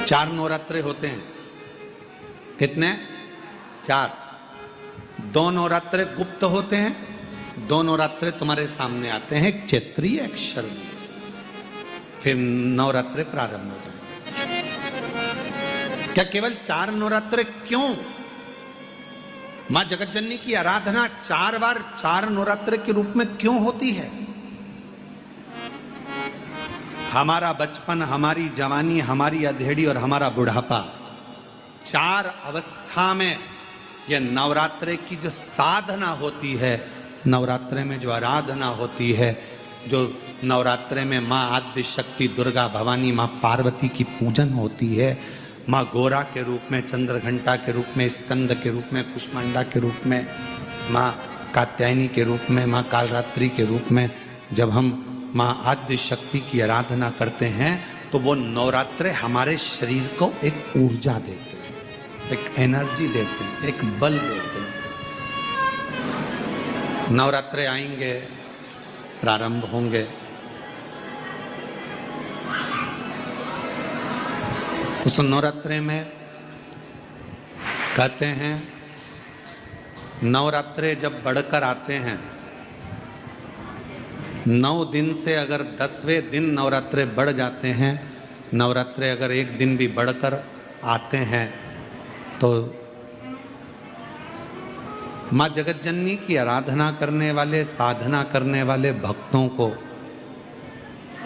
4 नवरात्रे होते हैं। कितने? 4। 2 नवरात्रे गुप्त होते हैं, 2 नवरात्रे तुम्हारे सामने आते हैं, एक चैत्रीय एक शरदीय, फिर नवरात्रे प्रारंभ होते हैं। क्या केवल 4 नवरात्रे? क्यों? मां जगतजननी की आराधना 4 बार 4 नवरात्रे के रूप में क्यों होती है? हमारा बचपन, हमारी जवानी, हमारी अधेड़ी और हमारा बुढ़ापा, 4 अवस्था में यह नवरात्रे की जो साधना होती है, नवरात्रे में जो आराधना होती है, जो नवरात्रे में माँ आद्य शक्ति दुर्गा भवानी माँ पार्वती की पूजन होती है, माँ गोरा के रूप में, चंद्रघंटा के रूप में, स्कंद के रूप में, कुष्मांडा के रूप में, माँ कात्यायनी के रूप में, माँ कालरात्रि के रूप में, जब हम माँ आद्य शक्ति की आराधना करते हैं तो वो नवरात्रे हमारे शरीर को एक ऊर्जा देते हैं, एक एनर्जी देते हैं, एक बल देते हैं। नवरात्रे आएंगे, प्रारंभ होंगे, उस नवरात्रे में कहते हैं नवरात्रे जब बढ़कर आते हैं, 9 दिन से अगर 10वें दिन नवरात्रे बढ़ जाते हैं, नवरात्रे अगर एक दिन भी बढ़कर आते हैं तो माँ जगतजननी की आराधना करने वाले, साधना करने वाले भक्तों को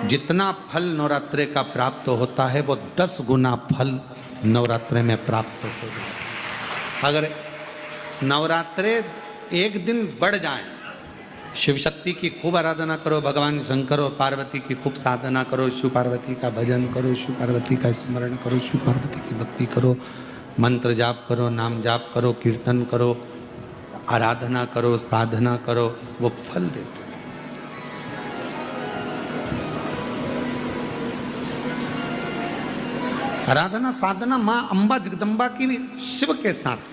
जितना फल नवरात्रे का प्राप्त होता है वो 10 गुना फल नवरात्रे में प्राप्त होता है। अगर नवरात्रे एक दिन बढ़ जाएं, शिव शक्ति की खूब आराधना करो, भगवान शंकर और पार्वती की खूब साधना करो, शिव पार्वती का भजन करो, शिव पार्वती का स्मरण करो, शिव पार्वती की भक्ति करो, मंत्र जाप करो, नाम जाप करो, कीर्तन करो, आराधना करो, साधना करो, वो फल देते हैं। आराधना साधना मां अंबा जगदम्बा की भी शिव के साथ।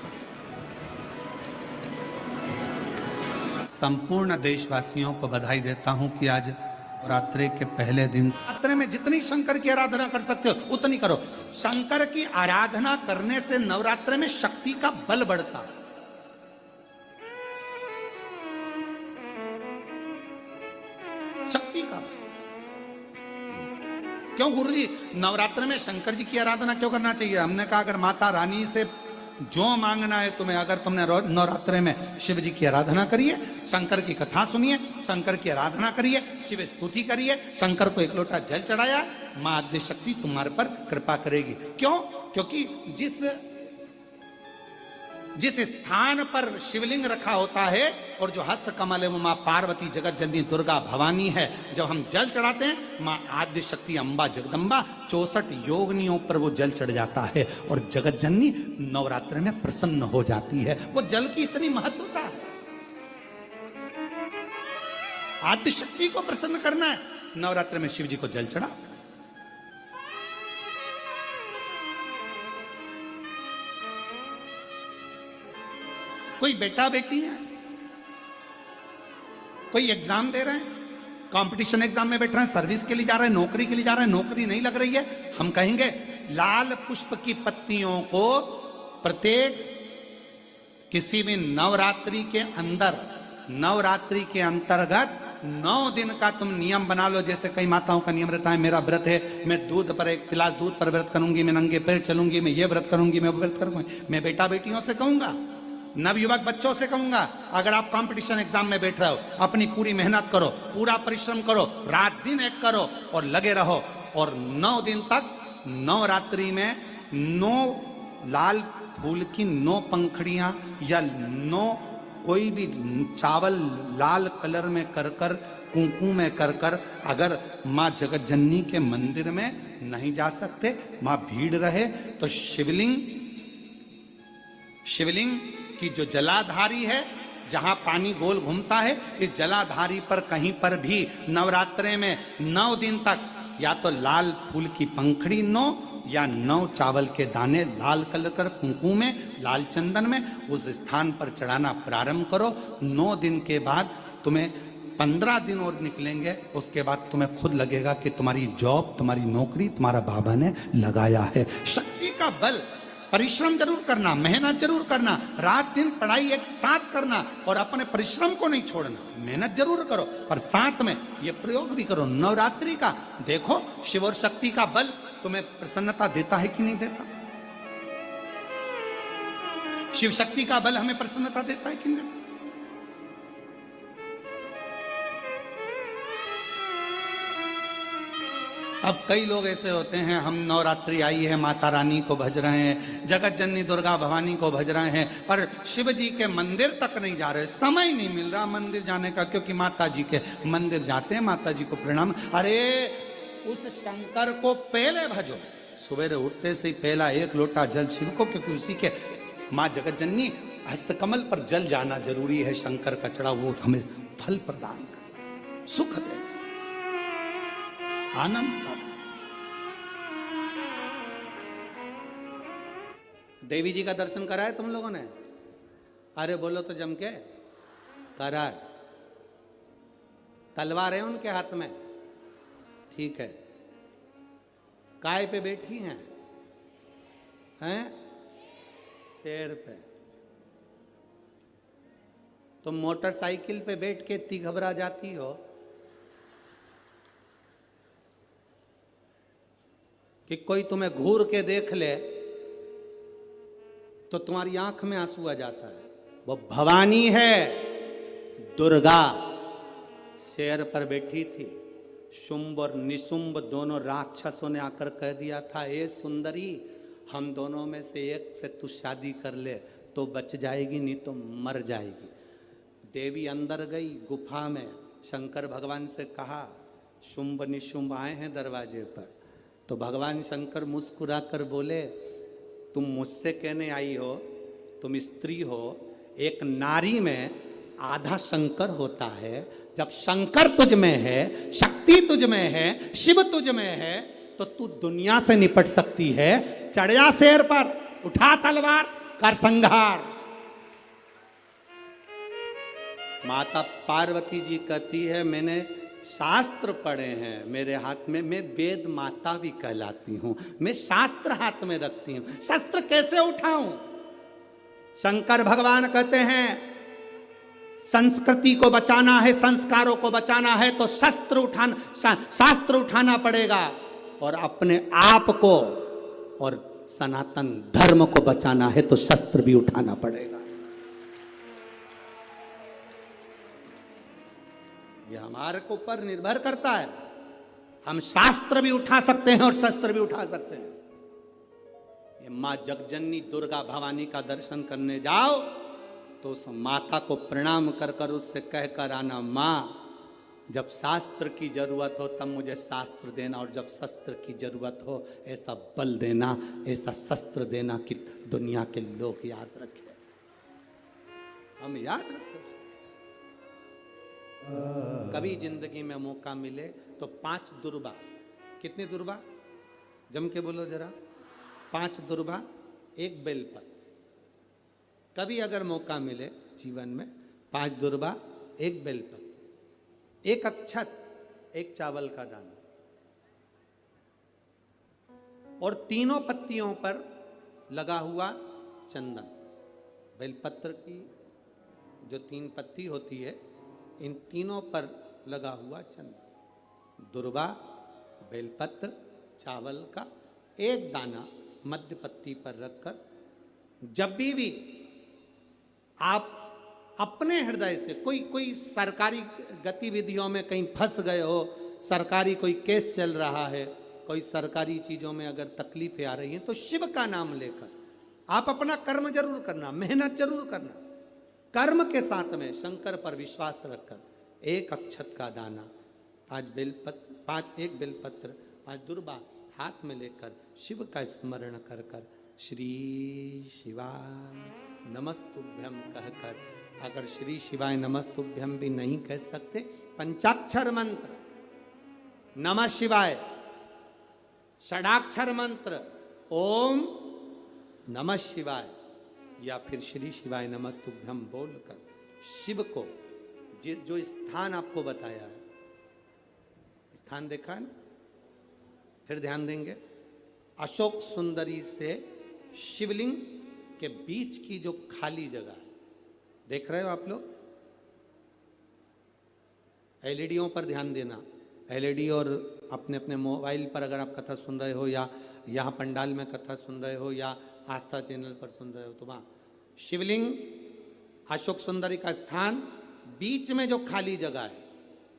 संपूर्ण देशवासियों को बधाई देता हूं कि आज नवरात्रे के पहले दिन, नवरात्रे में जितनी शंकर की आराधना कर सकते हो उतनी करो। शंकर की आराधना करने से नवरात्रे में शक्ति का बल बढ़ता। शक्ति का क्यों गुरुजी नवरात्र में शंकर जी की आराधना क्यों करना चाहिए? हमने कहा अगर माता रानी से जो मांगना है तुम्हें, अगर तुमने नवरात्रे में शिव जी की आराधना करिए, शंकर की कथा सुनिए, शंकर की आराधना करिए, शिव स्तुति करिए, शंकर को एक लोटा जल चढ़ाया, मां आद्य शक्ति तुम्हारे पर कृपा करेगी। क्यों? क्योंकि जिस स्थान पर शिवलिंग रखा होता है और जो हस्त कमल है वो मां पार्वती जगत जननी दुर्गा भवानी है। जब हम जल चढ़ाते हैं मां आद्य शक्ति अंबा जगदम्बा 64 योगिनियों पर वो जल चढ़ जाता है और जगत जननी नवरात्र में प्रसन्न हो जाती है। वो जल की इतनी महत्वता है। आद्य शक्ति को प्रसन्न करना है, नवरात्र में शिव जी को जल चढ़ा। कोई बेटा बेटी है, कोई एग्जाम दे रहे हैं, कंपटीशन एग्जाम में बैठ रहे हैं, सर्विस के लिए जा रहे हैं, नौकरी के लिए जा रहे हैं, नौकरी नहीं लग रही है, हम कहेंगे लाल पुष्प की पत्तियों को प्रत्येक किसी भी नवरात्रि के अंदर, नवरात्रि के अंतर्गत 9 दिन का तुम नियम बना लो। जैसे कई माताओं का नियम रहता है, मेरा व्रत है, मैं दूध पर, एक गिलास दूध पर व्रत करूंगी, मैं नंगे पैर चलूंगी, मैं ये व्रत करूंगी, मैं वो व्रत करूंगी। मैं बेटा बेटियों से कहूंगा, नवयुवक बच्चों से कहूंगा, अगर आप कंपटीशन एग्जाम में बैठ रहे हो, अपनी पूरी मेहनत करो, पूरा परिश्रम करो, रात दिन एक करो और लगे रहो। और 9 दिन तक नवरात्रि में 9 लाल फूल की 9 पंखड़ियां या 9 कोई भी चावल लाल कलर में कर कर, कुंकू में कर कर, अगर माँ जगत जननी के मंदिर में नहीं जा सकते, माँ भीड़ रहे तो शिवलिंग की जो जलाधारी है, जहां पानी गोल घूमता है, इस जलाधारी पर कहीं पर भी नवरात्रे में 9 दिन तक या तो लाल फूल की पंखड़ी 9 या 9 चावल के दाने लाल कलर कर कुंकू में, लाल चंदन में उस स्थान पर चढ़ाना प्रारंभ करो। 9 दिन के बाद तुम्हें 15 दिन और निकलेंगे, उसके बाद तुम्हें खुद लगेगा कि तुम्हारी जॉब, तुम्हारी नौकरी तुम्हारा बाबा ने लगाया है। शक्ति का बल, परिश्रम जरूर करना, मेहनत जरूर करना, रात दिन पढ़ाई एक साथ करना और अपने परिश्रम को नहीं छोड़ना। मेहनत जरूर करो पर साथ में ये प्रयोग भी करो नवरात्रि का। देखो शिव और शक्ति का बल तुम्हें प्रसन्नता देता है कि नहीं देता। शिव शक्ति का बल हमें प्रसन्नता देता है कि नहीं देता। अब कई लोग ऐसे होते हैं, हम नवरात्रि आई है, माता रानी को भज रहे हैं, जगत जननी दुर्गा भवानी को भज रहे हैं, पर शिव जी के मंदिर तक नहीं जा रहे, समय नहीं मिल रहा मंदिर जाने का, क्योंकि माता जी के मंदिर जाते हैं, माता जी को प्रणाम। अरे उस शंकर को पहले भजो, सवेरे उठते से ही पहला एक लोटा जल शिव को, क्योंकि उसी के माँ जगत जननी हस्तकमल पर जल जाना जरूरी है। शंकर का चढ़ा वो हमें फल प्रदान करे, सुख दे, आनंद का। देवी जी का दर्शन करा है तुम लोगों ने? अरे बोलो तो जम के, करा है। तलवार है उनके हाथ में, ठीक है। काय पे बैठी हैं? हैं? शेर पे। तुम मोटरसाइकिल पे बैठ के इतनी घबरा जाती हो कि कोई तुम्हें घूर के देख ले तो तुम्हारी आंख में आंसू आ जाता है। वो भवानी है, दुर्गा शेर पर बैठी थी। शुंभ और निशुंभ दोनों राक्षसों ने आकर कह दिया था, ए सुंदरी, हम दोनों में से एक से तू शादी कर ले तो बच जाएगी, नहीं तो मर जाएगी। देवी अंदर गई गुफा में, शंकर भगवान से कहा, शुंभ निशुंभ आए हैं दरवाजे पर। तो भगवान शंकर मुस्कुरा कर बोले, तुम मुझसे कहने आई हो, तुम स्त्री हो, एक नारी में आधा शंकर होता है। जब शंकर तुझ में है, शक्ति तुझ में है, शिव तुझ में है, तो तू दुनिया से निपट सकती है। चढ़ जा शेर पर, उठा तलवार, कर संहार। माता पार्वती जी कहती है, मैंने शास्त्र पढ़े हैं मेरे हाथ में, मैं वेद माता भी कहलाती हूं, मैं शास्त्र हाथ में रखती हूं, शस्त्र कैसे उठाऊं? शंकर भगवान कहते हैं, संस्कृति को बचाना है, संस्कारों को बचाना है तो शास्त्र उठाना पड़ेगा, और अपने आप को और सनातन धर्म को बचाना है तो शस्त्र भी उठाना पड़ेगा। यह हमारे ऊपर निर्भर करता है। हम शास्त्र भी उठा सकते हैं और शस्त्र भी उठा सकते हैं। ये मां जगजननी दुर्गा भवानी का दर्शन करने जाओ तो उस माता को प्रणाम कर कर उससे कहकर आना, मां जब शास्त्र की जरूरत हो तब मुझे शास्त्र देना, और जब शस्त्र की जरूरत हो ऐसा बल देना, ऐसा शस्त्र देना कि दुनिया के लोग याद रखें, हम याद रखें। कभी जिंदगी में मौका मिले तो 5 दुर्बा, कितनी दुर्बा जम के बोलो जरा, 5 दुर्बा 1 बेलपत्र। कभी अगर मौका मिले जीवन में, 5 दुर्बा 1 बेलपत्र, 1 अक्षत, 1 चावल का दाना, और तीनों पत्तियों पर लगा हुआ चंदन। बेलपत्र की जो 3 पत्ती होती है, इन तीनों पर लगा हुआ चंदन, दुर्बा, बेलपत्र, चावल का 1 दाना मध्य पत्ती पर रखकर, जब भी आप अपने हृदय से कोई सरकारी गतिविधियों में कहीं फंस गए हो, सरकारी कोई केस चल रहा है, कोई सरकारी चीजों में अगर तकलीफें आ रही हैं, तो शिव का नाम लेकर आप अपना कर्म जरूर करना, मेहनत जरूर करना। कर्म के साथ में शंकर पर विश्वास रखकर 1 अक्षत का दाना, 1 बेलपत्र, 5 दुर्बा हाथ में लेकर शिव का स्मरण कर कर श्री शिवाय नमस्तुभ्यम कहकर, अगर श्री शिवाय नमस्तुभ्यम भी नहीं कह सकते, पंचाक्षर मंत्र नमः शिवाय, षडाक्षर मंत्र ओम नमः शिवाय, या फिर श्री शिवाय नमस्तुभ्यम बोलकर शिव को जो स्थान आपको बताया है, स्थान देखा है ना, फिर ध्यान देंगे। अशोक सुंदरी से शिवलिंग के बीच की जो खाली जगह है, देख रहे हो आप लोग? एलईडीओं पर ध्यान देना। एलईडी और अपने अपने मोबाइल पर अगर आप कथा सुन रहे हो, या यहाँ पंडाल में कथा सुन रहे हो, या आस्था चैनल पर सुन रहे हो, तो वहाँ शिवलिंग, अशोक सुंदरी का स्थान, बीच में जो खाली जगह है,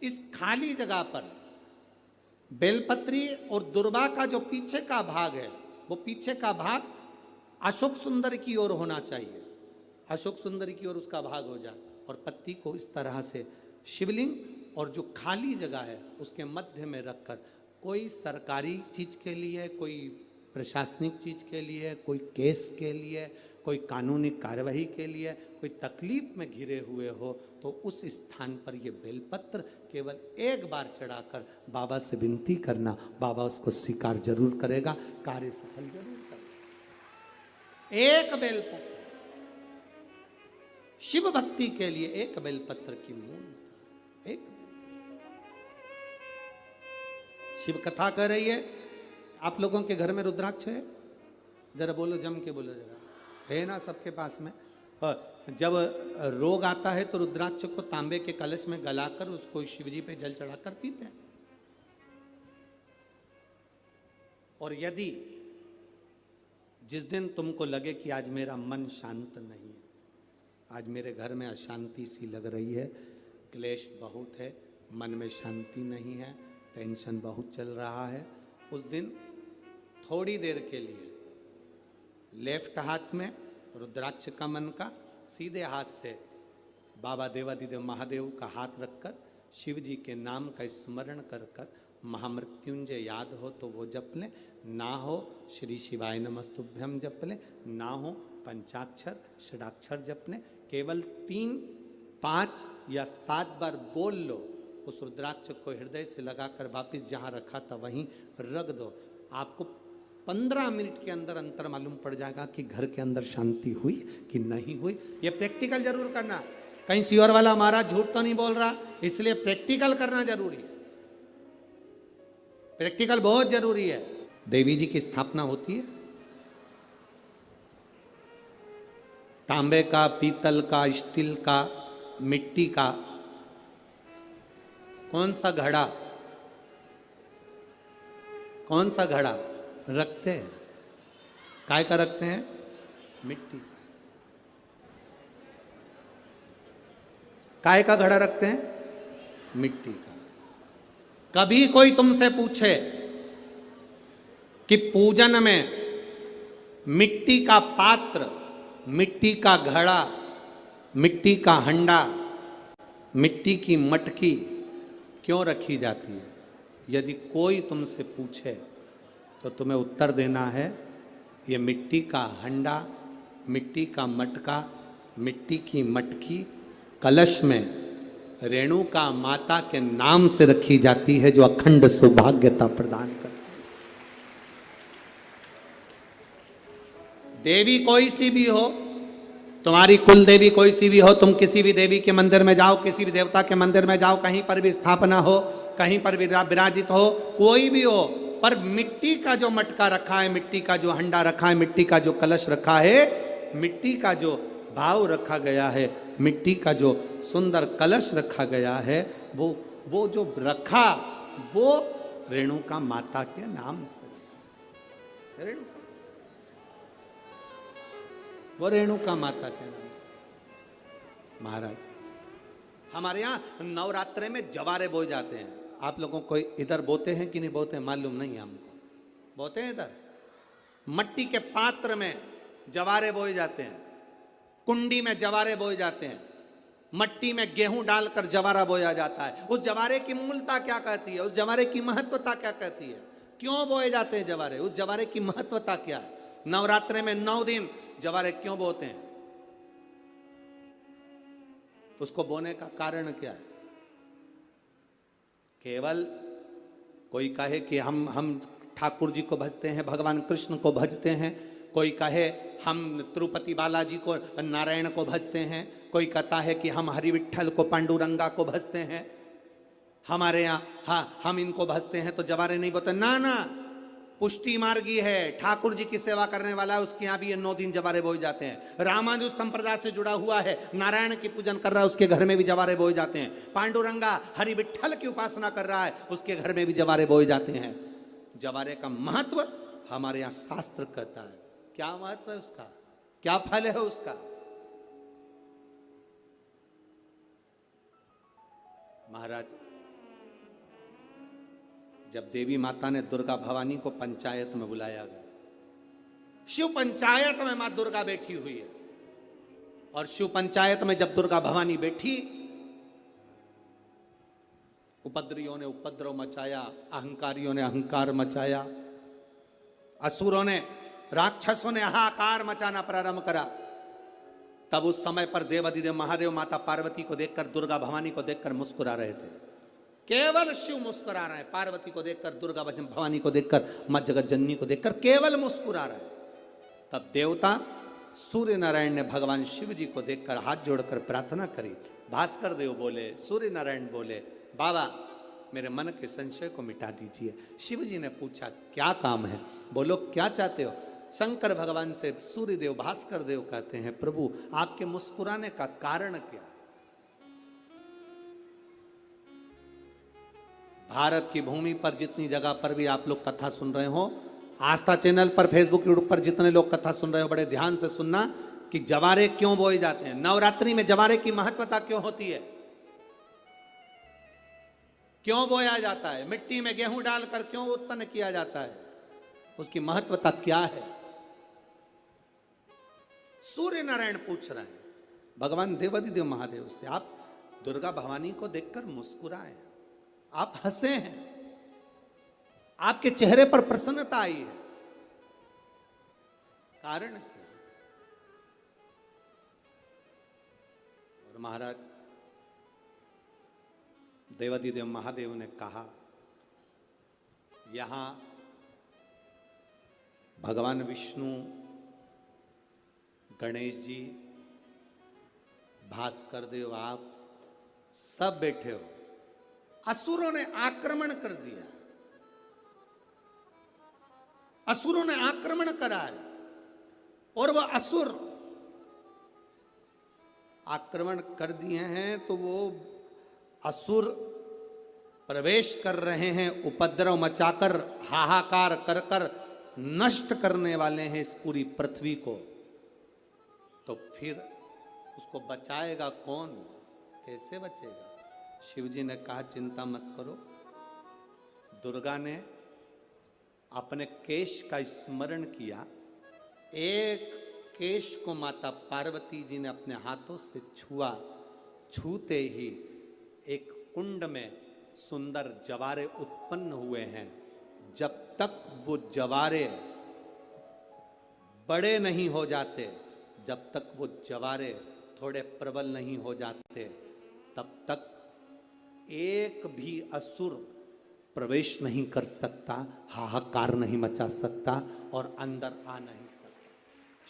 इस खाली जगह पर बेलपत्री और दुर्वा का जो पीछे का भाग है, वो पीछे का भाग अशोक सुंदर की ओर होना चाहिए। अशोक सुंदर की ओर उसका भाग हो जाए, और पत्ती को इस तरह से शिवलिंग और जो खाली जगह है उसके मध्य में रखकर, कोई सरकारी चीज के लिए, कोई प्रशासनिक चीज के लिए, कोई केस के लिए, कोई कानूनी कार्यवाही के लिए, कोई तकलीफ में घिरे हुए हो, तो उस स्थान पर ये बेलपत्र केवल एक बार चढ़ाकर बाबा से विनती करना, बाबा उसको स्वीकार जरूर करेगा, कार्य सफल जरूर करेगा। एक बेलपत्र, शिव भक्ति के लिए एक बेलपत्र की मूल, एक। शिव कथा कर रही है। आप लोगों के घर में रुद्राक्ष है? जरा बोलो, जम के बोलो जरा, है ना सबके पास में? जब रोग आता है तो रुद्राक्ष को तांबे के कलश में गलाकर उसको शिवजी पे जल चढ़ाकर पीते हैं। और यदि जिस दिन तुमको लगे कि आज मेरा मन शांत नहीं है, आज मेरे घर में अशांति सी लग रही है, क्लेश बहुत है, मन में शांति नहीं है, टेंशन बहुत चल रहा है, उस दिन थोड़ी देर के लिए लेफ्ट हाथ में रुद्राक्ष का मन का, सीधे हाथ से बाबा देवादिदेव महादेव का हाथ रखकर शिव जी के नाम का स्मरण कर कर महामृत्युंजय याद हो तो वो जप लें, ना हो श्री शिवाय नमस्तुभ्यम जप लें, ना हो पंचाक्षर षडाक्षर जप लें। केवल 3, 5 या 7 बार बोल लो, उस रुद्राक्ष को हृदय से लगाकर वापिस जहाँ रखा था वहीं रख दो। आपको 15 मिनट के अंदर अंतर मालूम पड़ जाएगा कि घर के अंदर शांति हुई कि नहीं हुई। ये प्रैक्टिकल जरूर करना। कहीं सियोर वाला हमारा झूठ तो नहीं बोल रहा, इसलिए प्रैक्टिकल करना जरूरी है। प्रैक्टिकल बहुत जरूरी है। देवी जी की स्थापना होती है, तांबे का, पीतल का, स्टील का, मिट्टी का, कौन सा घड़ा, कौन सा घड़ा रखते हैं? काय का रखते हैं? मिट्टी। काय का घड़ा रखते हैं? मिट्टी का। कभी कोई तुमसे पूछे कि पूजन में मिट्टी का पात्र, मिट्टी का घड़ा, मिट्टी का हंडा, मिट्टी की मटकी क्यों रखी जाती है, यदि कोई तुमसे पूछे तो तुम्हें उत्तर देना है, ये मिट्टी का हंडा, मिट्टी का मटका, मिट्टी की मटकी कलश में रेणुका माता के नाम से रखी जाती है, जो अखंड सौभाग्यता प्रदान करती है। देवी कोई सी भी हो, तुम्हारी कुल देवी कोई सी भी हो, तुम किसी भी देवी के मंदिर में जाओ, किसी भी देवता के मंदिर में जाओ, कहीं पर भी स्थापना हो, कहीं पर भी विराजित हो, कोई भी हो, पर मिट्टी का जो मटका रखा है, मिट्टी का जो हंडा रखा है, मिट्टी का जो कलश रखा है, मिट्टी का जो भाव रखा गया है, मिट्टी का जो सुंदर कलश रखा गया है, वो जो रखा वो रेणुका माता के नाम से, वो रेणुका माता के नाम से। महाराज, हमारे यहाँ नवरात्रे में जवारे बोए जाते हैं। आप लोगों को इधर बोते हैं कि नहीं बोते मालूम नहीं, हमको बोते हैं। इधर मट्टी के पात्र में जवारे बोए जाते हैं, कुंडी में जवारे बोए जाते हैं, मट्टी में गेहूं डालकर जवारा बोया जाता है। उस जवारे की मूलता क्या कहती है, उस जवारे की महत्वता क्या कहती है, क्यों बोए जाते हैं जवारे, उस जवारे की महत्वता क्या है? नवरात्रे में 9 दिन जवारे क्यों बोते हैं, उसको बोने का कारण क्या है? केवल कोई कहे कि हम ठाकुर जी को भजते हैं, भगवान कृष्ण को भजते हैं, कोई कहे हम तिरुपति बालाजी को नारायण को भजते हैं, कोई कहता है कि हम हरि विट्ठल को पांडुरंगा को भजते हैं, हमारे यहाँ हाँ हम इनको भजते हैं तो जवारे नहीं बोलते। ना ना, पुष्टि मार्गी है, ठाकुर जी की सेवा करने वाला है, उसके यहाँ भी ये 9 दिन जवारे बोए जाते हैं। रामानुज संप्रदाय से जुड़ा हुआ है, नारायण की पूजन कर रहा है, उसके घर में भी जवारे बोए जाते हैं। पांडुरंगा हरि विट्ठल की उपासना कर रहा है, उसके घर में भी जवारे बोए जाते हैं। जवारे का महत्व हमारे यहाँ शास्त्र कहता है। क्या महत्व है उसका, क्या फल है उसका? महाराज, जब देवी माता ने दुर्गा भवानी को पंचायत में बुलाया गया, शिव पंचायत में मां दुर्गा बैठी हुई है, और शिव पंचायत में जब दुर्गा भवानी बैठी, उपद्रवियों ने उपद्रव मचाया, अहंकारियों ने अहंकार मचाया, असुरों ने राक्षसों ने हाहाकार मचाना प्रारंभ करा। तब उस समय पर देवाधिदेव महादेव माता पार्वती को देखकर, दुर्गा भवानी को देखकर मुस्कुरा रहे थे। केवल शिव मुस्कुरा रहे हैं, पार्वती को देखकर, दुर्गा भवानी को देखकर, मां जगत जननी को देखकर केवल मुस्कुरा रहे हैं। तब देवता सूर्य नारायण ने भगवान शिव जी को देखकर हाथ जोड़कर प्रार्थना करी। भास्कर देव बोले, सूर्य नारायण बोले, बाबा मेरे मन के संशय को मिटा दीजिए। शिव जी ने पूछा क्या काम है, बोलो क्या चाहते हो? शंकर भगवान से सूर्य देव भास्कर देव कहते हैं, प्रभु आपके मुस्कुराने का कारण क्या? भारत की भूमि पर जितनी जगह पर भी आप लोग कथा सुन रहे हो, आस्था चैनल पर, फेसबुक, यूट्यूब पर जितने लोग कथा सुन रहे हो, बड़े ध्यान से सुनना कि जवारे क्यों बोए जाते हैं। नवरात्रि में जवारे की महत्वता क्यों होती है, क्यों बोया जाता है, मिट्टी में गेहूं डालकर क्यों उत्पन्न किया जाता है, उसकी महत्वता क्या है? सूर्य नारायण पूछ रहे हैं भगवान देवाधिदेव महादेव से, आप दुर्गा भवानी को देखकर मुस्कुराए, आप हंसे हैं, आपके चेहरे पर प्रसन्नता आई है, कारण क्या? और महाराज देवाधिदेव महादेव ने कहा, यहां भगवान विष्णु, गणेश जी, भास्कर देव, आप सब बैठे हो। असुरों ने आक्रमण कर दिया, असुरों ने आक्रमण करा है, और वह असुर आक्रमण कर दिए हैं तो वो असुर प्रवेश कर रहे हैं, उपद्रव मचाकर, हाहाकार कर कर नष्ट करने वाले हैं इस पूरी पृथ्वी को। तो फिर उसको बचाएगा कौन, कैसे बचेगा? शिव जी ने कहा चिंता मत करो। दुर्गा ने अपने केश का स्मरण किया, एक केश को माता पार्वती जी ने अपने हाथों से छुआ, छूते ही एक कुंड में सुंदर जवारे उत्पन्न हुए हैं। जब तक वो जवारे बड़े नहीं हो जाते, जब तक वो जवारे थोड़े प्रबल नहीं हो जाते, तब तक एक भी असुर प्रवेश नहीं कर सकता, हाहाकार नहीं मचा सकता और अंदर आ नहीं सकता।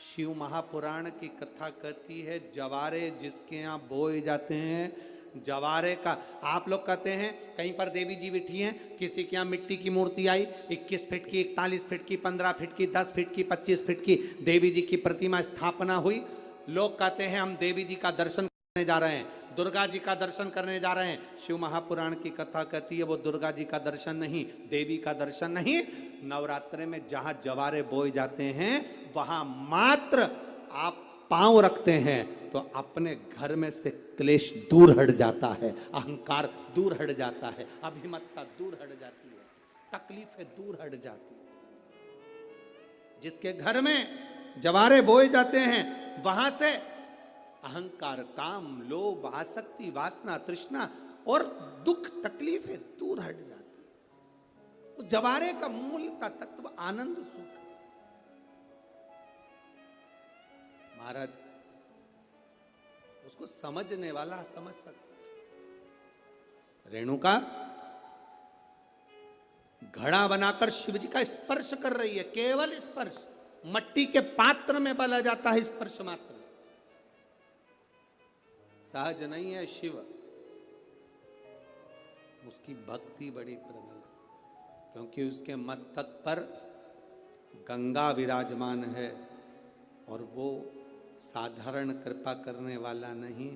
शिव महापुराण की कथा कहती है, जवारे जिसके यहाँ बोए जाते हैं, जवारे का, आप लोग कहते हैं कहीं पर देवी जी बैठी हैं, किसी के यहाँ मिट्टी की मूर्ति आई, 21 फीट की, 41 फीट की, 15 फीट की, 10 फीट की, 25 फीट की देवी जी की प्रतिमा स्थापना हुई। लोग कहते हैं हम देवी जी का दर्शन करने जा रहे हैं, दुर्गा जी का दर्शन करने जा रहे हैं। शिव महापुराण की कथा कहती है वो दुर्गा जी का दर्शन नहीं, देवी का दर्शन नहीं। नवरात्रे में जहां जवारे बोए जाते हैं वहां मात्र आप पांव रखते हैं तो अपने घर में से क्लेश दूर हट जाता है, अहंकार दूर हट जाता है, अभिमतता दूर हट जाती है, तकलीफें दूर हट जाती है। जिसके घर में जवारे बोए जाते हैं वहां से अहंकार, काम, लोभ, आसक्ति, वासना, तृष्णा और दुख, तकलीफें दूर हट जाती है। तो जवारे का मूल का तत्व आनंद, सुख। महाराज उसको समझने वाला समझ सकता। रेणुका घड़ा बनाकर शिव जी का स्पर्श कर रही है, केवल स्पर्श, मट्टी के पात्र में बला जाता है स्पर्श मात्र, सहज नहीं है शिव। उसकी भक्ति बड़ी प्रबल है, क्योंकि उसके मस्तक पर गंगा विराजमान है और वो साधारण कृपा करने वाला नहीं,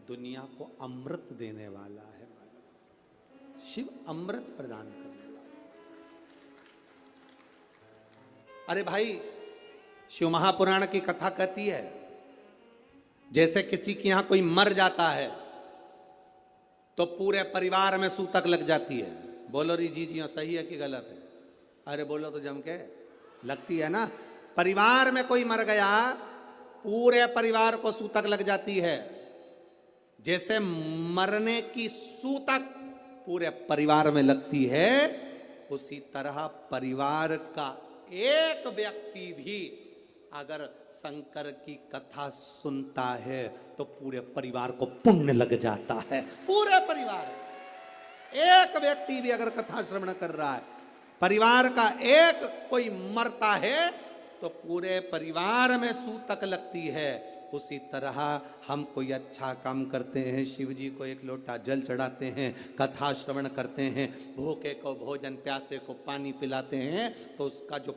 दुनिया को अमृत देने वाला है। शिव अमृत प्रदान करने वाला। अरे भाई, शिव महापुराण की कथा कहती है, जैसे किसी के यहां कोई मर जाता है तो पूरे परिवार में सूतक लग जाती है। बोलो री जी जी सही है कि गलत है? अरे बोलो तो जम के, लगती है ना। परिवार में कोई मर गया, पूरे परिवार को सूतक लग जाती है। जैसे मरने की सूतक पूरे परिवार में लगती है, उसी तरह परिवार का एक व्यक्ति भी अगर शंकर की कथा सुनता है तो पूरे परिवार को पुण्य लग जाता है। पूरे परिवार, एक व्यक्ति भी अगर कथा श्रवण कर रहा है, परिवार का एक कोई मरता है तो पूरे परिवार में सूतक लगती है। उसी तरह हम कोई अच्छा काम करते हैं, शिव जी को एक लोटा जल चढ़ाते हैं, कथा श्रवण करते हैं, भूखे को भोजन, प्यासे को पानी पिलाते हैं, तो उसका जो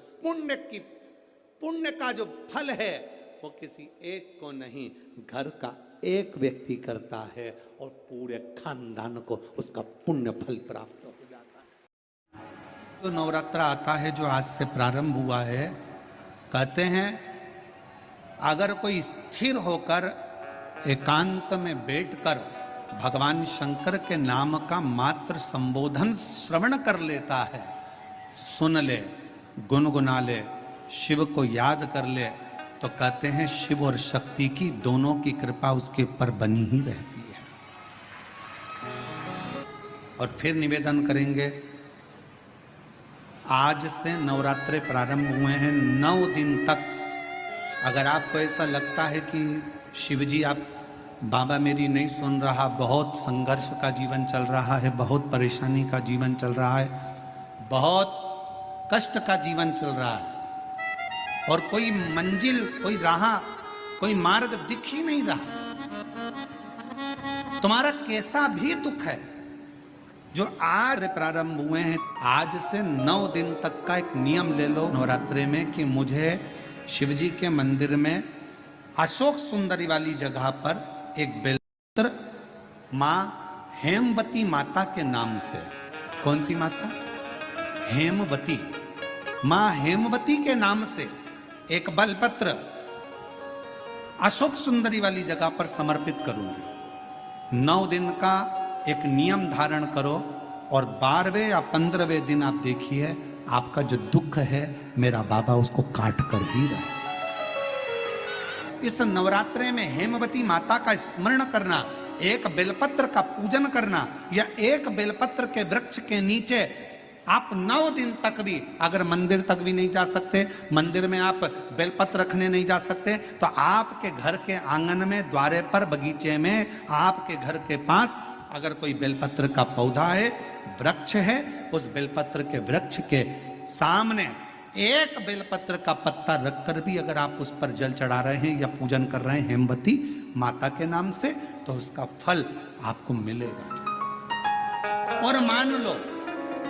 पुण्य का जो फल है वो किसी एक को नहीं, घर का एक व्यक्ति करता है और पूरे खानदान को उसका पुण्य फल प्राप्त हो जाता है। तो नवरात्र आता है जो आज से प्रारंभ हुआ है, कहते हैं अगर कोई स्थिर होकर एकांत में बैठकर भगवान शंकर के नाम का मात्र संबोधन श्रवण कर लेता है, सुन ले, गुनगुना ले, शिव को याद कर ले, तो कहते हैं शिव और शक्ति की दोनों की कृपा उसके ऊपर बनी ही रहती है। और फिर निवेदन करेंगे, आज से नवरात्रे प्रारंभ हुए हैं, 9 दिन तक अगर आपको ऐसा लगता है कि शिव जी आप बाबा मेरी नहीं सुन रहा, बहुत संघर्ष का जीवन चल रहा है, बहुत परेशानी का जीवन चल रहा है, बहुत कष्ट का जीवन चल रहा है और कोई मंजिल, कोई राह, कोई मार्ग दिख ही नहीं रहा, तुम्हारा कैसा भी दुख है, जो आज प्रारंभ हुए हैं, आज से 9 दिन तक का एक नियम ले लो नवरात्रे में कि मुझे शिवजी के मंदिर में अशोक सुंदरी वाली जगह पर एक बेलपत्र माँ हेमवती माता के नाम से, कौन सी माता? हेमवती, माँ हेमवती के नाम से एक बेलपत्र अशोक सुंदरी वाली जगह पर समर्पित करूंगी। 9 दिन का एक नियम धारण करो और 12वें या 15वें दिन आप देखिए आपका जो दुख है मेरा बाबा उसको काट कर ही रहा है। इस नवरात्रे में हेमवती माता का स्मरण करना, एक बेलपत्र का पूजन करना या एक बेलपत्र के वृक्ष के नीचे आप 9 दिन तक भी, अगर मंदिर तक भी नहीं जा सकते, मंदिर में आप बेलपत्र रखने नहीं जा सकते, तो आपके घर के आंगन में, द्वारे पर, बगीचे में, आपके घर के पास अगर कोई बेलपत्र का पौधा है, वृक्ष है, उस बेलपत्र के वृक्ष के सामने एक बेलपत्र का पत्ता रखकर भी अगर आप उस पर जल चढ़ा रहे हैं या पूजन कर रहे हैं हेमवती माता के नाम से, तो उसका फल आपको मिलेगा। और मान लो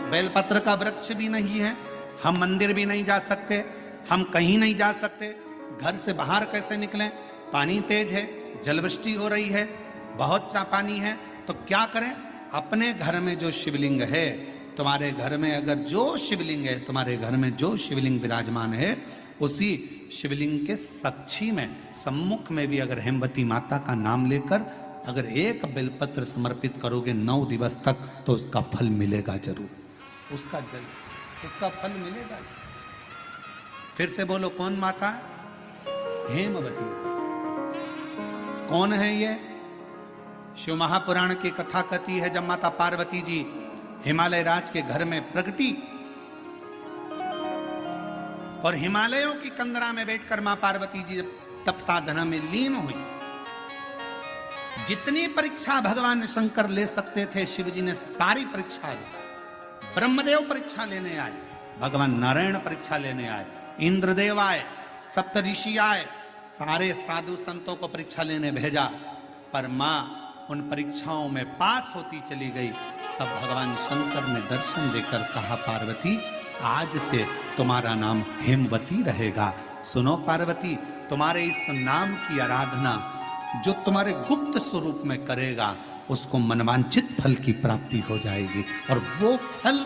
बेलपत्र का वृक्ष भी नहीं है, हम मंदिर भी नहीं जा सकते, हम कहीं नहीं जा सकते, घर से बाहर कैसे निकलें, पानी तेज है, जलवृष्टि हो रही है, बहुत सा पानी है, तो क्या करें? अपने घर में जो शिवलिंग है, तुम्हारे घर में अगर जो शिवलिंग है, तुम्हारे घर में जो शिवलिंग विराजमान है, उसी शिवलिंग के साक्षी में, सम्मुख में भी अगर हेमवती माता का नाम लेकर अगर एक बेलपत्र समर्पित करोगे 9 दिवस तक, तो उसका फल मिलेगा जरूर, उसका फल मिलेगा। फिर से बोलो, कौन माता? हेमवती। कौन है ये? शिव महापुराण की कथा कहती है, जब माता पार्वती जी हिमालय राज के घर में प्रगटी और हिमालयों की कंदरा में बैठकर मां पार्वती जी तप साधना में लीन हुई, जितनी परीक्षा भगवान शंकर ले सकते थे शिव जी ने सारी परीक्षा ली। ब्रह्मदेव परीक्षा लेने आए, भगवान नारायण परीक्षा लेने आए, इंद्रदेव आए, सप्तऋषि आए, सारे साधु संतों को परीक्षा लेने भेजा, पर मां उन परीक्षाओं में पास होती चली गई। तब भगवान शंकर ने दर्शन देकर कहा, पार्वती आज से तुम्हारा नाम हेमवती रहेगा। सुनो पार्वती, तुम्हारे इस नाम की आराधना जो तुम्हारे गुप्त स्वरूप में करेगा, उसको मनवांचित फल की प्राप्ति हो जाएगी, और वो फल